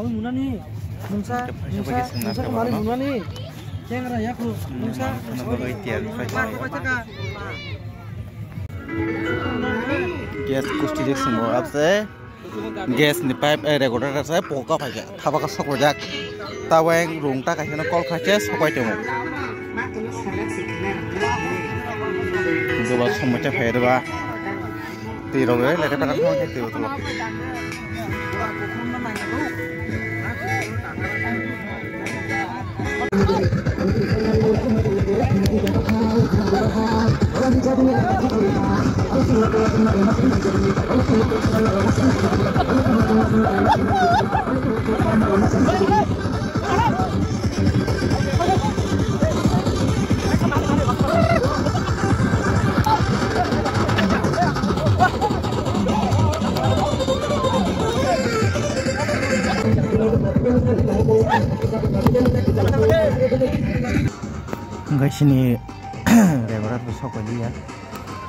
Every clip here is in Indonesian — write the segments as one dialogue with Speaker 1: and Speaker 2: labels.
Speaker 1: malu munani nungsa kembali munani cengra ya ku nungsa gas kusti dek semua apa gas ni pipe recorder saya pokok aja thapa ka sok jak taweng rung ta ka hena kol khache sokai temo coba semua cek air bah tiro gue lek ta ka thong ke tiro tuh guys ini rebarat besok aja ya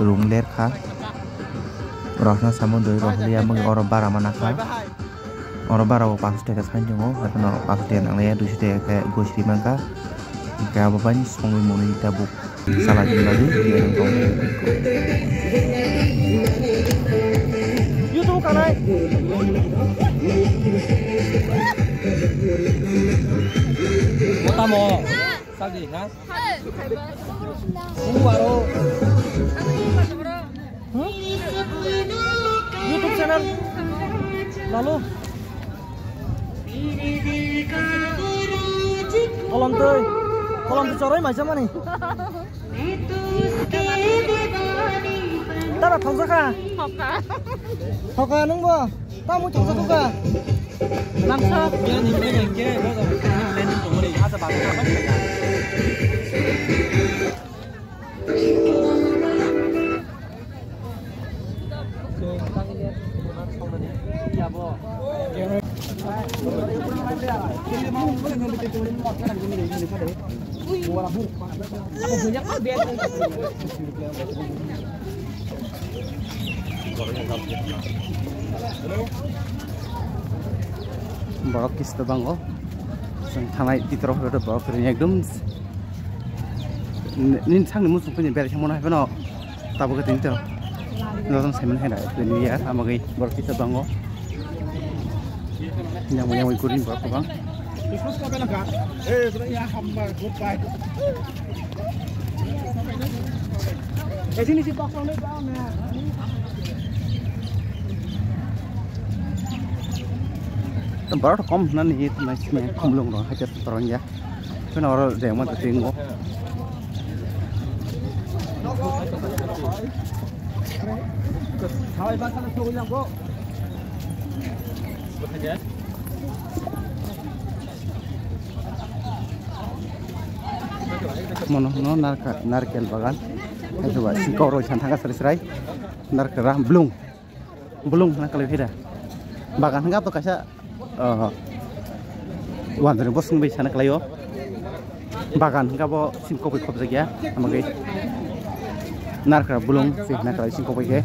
Speaker 1: rung ler kah rosna sama doi roh dia meng orang bara mana kah orang bara pas dekat sanjung oh karena pas dia nang lea dus dia kayak gue sih mangka kayak apa banyak semua moni tabuk salah juga lagi dia yang kau YouTube kanai mau Saldi, ha? Baru. YouTube channel. Lalu. Kolom tuh corai macam mana nih? Tara thongsa ka? Hoka nung bo. Tamu thongsa tu ka? Langsa. Ya ni ni ke, bo da. Len tu mo ni asa ba ka ba? Borok kis to bang oh thanai titroh do borok ni ekdom nin sang ni musuk ni ber chamona hebeno tabo ke tinto nodon semen heda ni ya amagai borok kis to bang oh yang ikutin borok bang sini si box on tempat kom nanti itu masih kumlung loh aja terang ya kan orang yang mau tengok mono narkel bagan itu coba si koro cantik serai narkerah belum nak kalau beda bagan enggak tuh kasih wan dari bos nggak bisa nak layo bagan enggak bawa singkop saja amagai narker belum sih nak layo singkop aja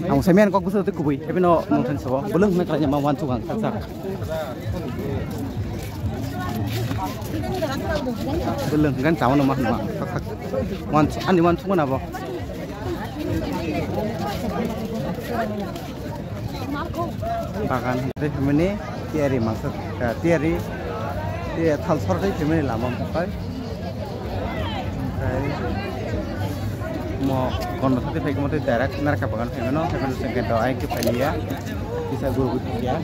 Speaker 1: kamu semen kok bisa tuh kubui tapi no nonton sewa belum nak layo mau wan tuang kasar belum kan tahu nama wan andi wan tuang apa bagan ini tiari maksud tiari dia transfer dari ini lama pakai mau konversi pakai kemudian direct mereka bagan fenomeno sengket doa yang kita dia bisa guru ya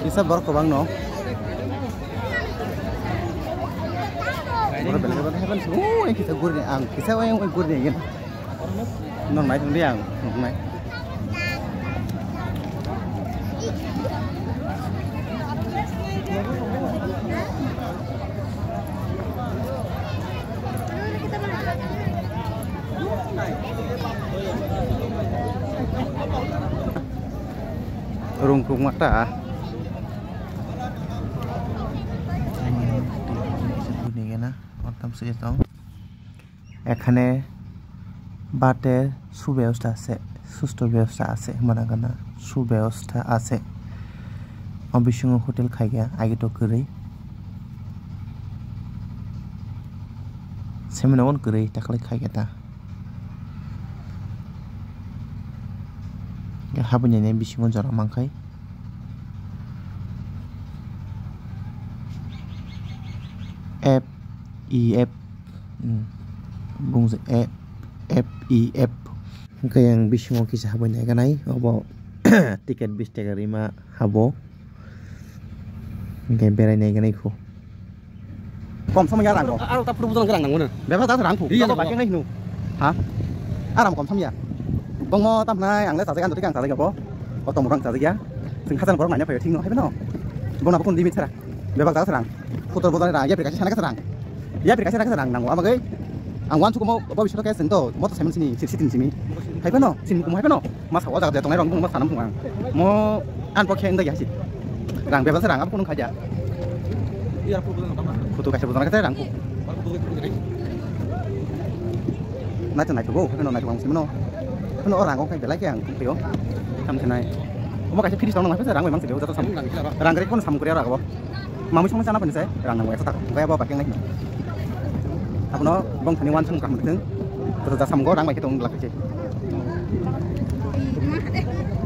Speaker 1: bisa berkembang no guru belajar heaven semua yang kita guru ang kita yang guru nih gitu non mai thằng dia non mai rungkung mata এখানে বাতের সুব্যবস্থা আছে সুস্থ ব্যবস্থা আছে মনে করেন সুব্যবস্থা আছে Ambisiongo hotel khaigya agito kwrwi seminawon kwrwi taklai khaigya ta habuni ne bisingo jora mangkai F E F bungse F E F kayang bisingo kisa habuni ganai obo tiket 20 taka rima habo Gaya berai naik naik ko.
Speaker 2: Kom sama ya rangko.
Speaker 1: Aro tak perlu bukan gerang nang mana.
Speaker 2: Bebas tak rangko. Iya bapak yang nu. Hah? Aram kom sama ya. Bong mo tam nai ang le sa kan tu kan sa ga bo. Ko tom rang sa ya. Sing hasan borong nanya payo ting no hai no. Bong na pun limit sara. Bebas tak serang. Putar putar ra ya aplikasi sana ka serang. Ya aplikasi sana ka serang nang wa magai. Ang wan su ko mo bo bisu ka sento mo ta semen sini sit sini. Hai no. Sin ko hai no. Mas hawa ja tong nai rong mo sanam phung mo an po khen da ya sit. Rang bebas serang apa pun kaja. Iya foto kasih foto kasih rangku. Nanti naik tuh, kan naik uang sih mana? Kan orang kok kayak belai yang pio, sama senai. Mau kasih video sama apa? Rang memang sih, jatuh sama. Rang kerja pun sama kuliah orang kok. Mamu cuma sana pun saya, rang nang tak kayak apa pakai naik. Apa no, bang tani wan sung kamu itu, terus sama gue rang baik itu ngelak aja.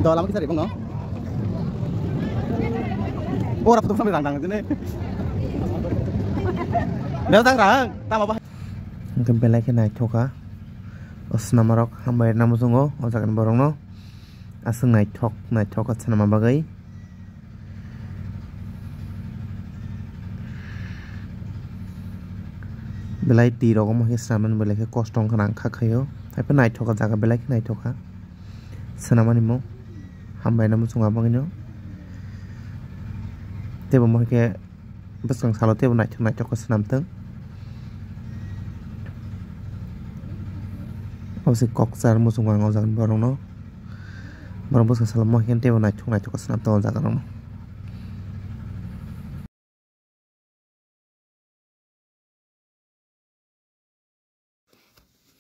Speaker 2: Dah lama kita bang no? Oh, rapat tuh sampai rang itu nih. Nếu tăng rang, tao mau kembali lagi naik toka. Osna marok hambai namu sungo, osakan borong no. Asung naik tok asna nama bagai. Belai tiro ko mahi saman belai ke kostong kanang kakayo. Tapi naik toka jaga belai ke naik toka. Senama ni mo hambai namu sungo abang ini. Tebo mahi ke Besang salah tebo naik tok senam teng. Obsi kok sar musung wang ozakan borong no. Borong besang salah mau kan tebo naik tok senam teng ozakan no.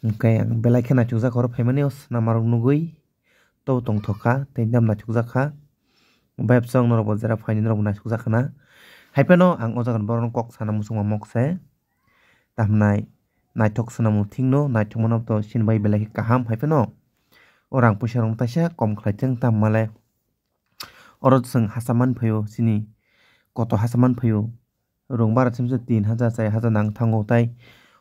Speaker 2: Oke, yang belai kan naik tok zakor femenios namarung nugui. Tau tong toka, tendam naik tok zakha. Bayap song noro bozera faini noro naik tok zakhana. Haipeno ang ojagan borong kok sana musung mokse tamnai naitok sana mutingno naitok monop to sinbai belai kaham haipeno orang pusarong tasya kom khlaiting tam male orot sing hasaman phayo sini koto hasaman phayo rong bara chimse 3000 chai haja nang thango tai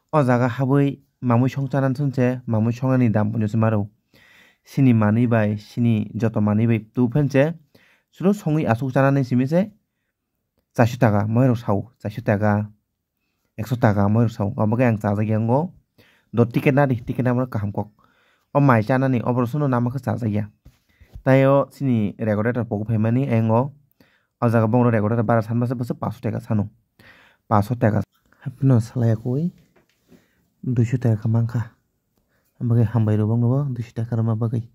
Speaker 2: ojaga haboi mamui songchanan sunche mamui songani dam punyo simaro sini mani bai sini joto mani bai tu phenche sulo songi asuk chanani simise 40 taka moirok sau 40 taka 100 taka moirok sau omaga yang chajagiango do tiket nadi tiket namro kaham kok o mai chanani operation namaka chajagia tayo sini regulator pogo phaimani engo o jaga bongro regulator bara sanbase bose 500 taka sano 500 taka hapno salaya koi 200 taka mangka ambagai hambai ro bongno 200 taka rama bagai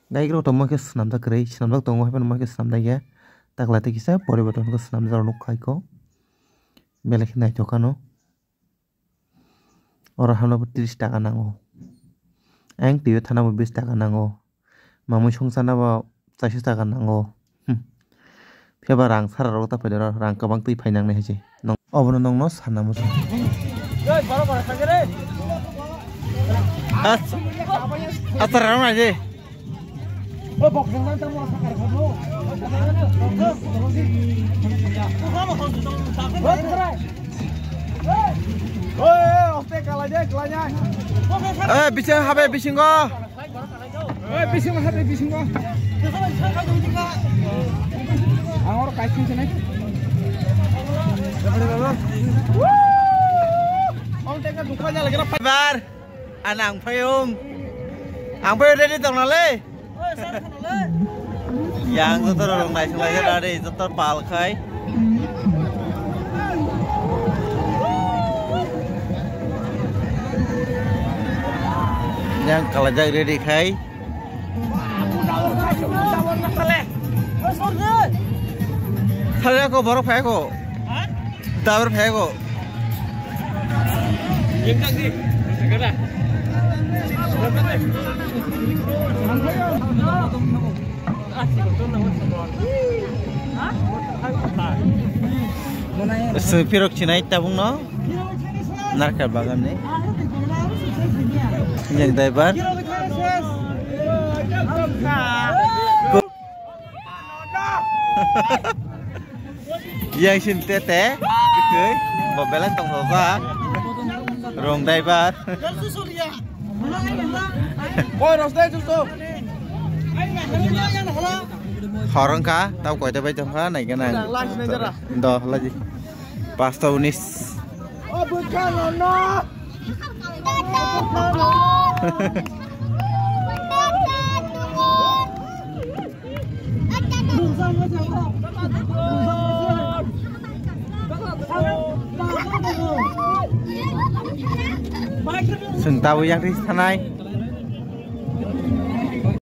Speaker 2: gaigro to make snamda krei snamda tongo hapno make snamda ya takla tekisa poriborton ko snam jaro nukai ko belek nai tokano ora hamna 30 taka nango ang tiyo thana 20 taka nango mamu songsana ba 40 taka nango pheba rang sararo ta pedera rang kabang tui phainang ne hese nong obono nong no sanamu ei baro baro sagere asara na je o bok nang ta mo sakar khono bising habe bising ko. Bising habe bising ko. Angor kaiting sini. Om tengah dukanya lagi na bar. Anang payung. Ang payung ready tong nale. Yang itu orang naik lagi dari itu terpalkai. Yang kalau jadi ready kai. Saya kok baru pego. Baru pego. Yang tadi, sekarang.
Speaker 1: Pirok Cina tabung no narkar bagan nih yang driver yang sin tete gitu mobilan tong sofa rong driver Horong kah? Tahu kau itu baca apa? Naik kan? Dah lagi. Pasta unis. Oh bukan no. Seng tahu yang di sana.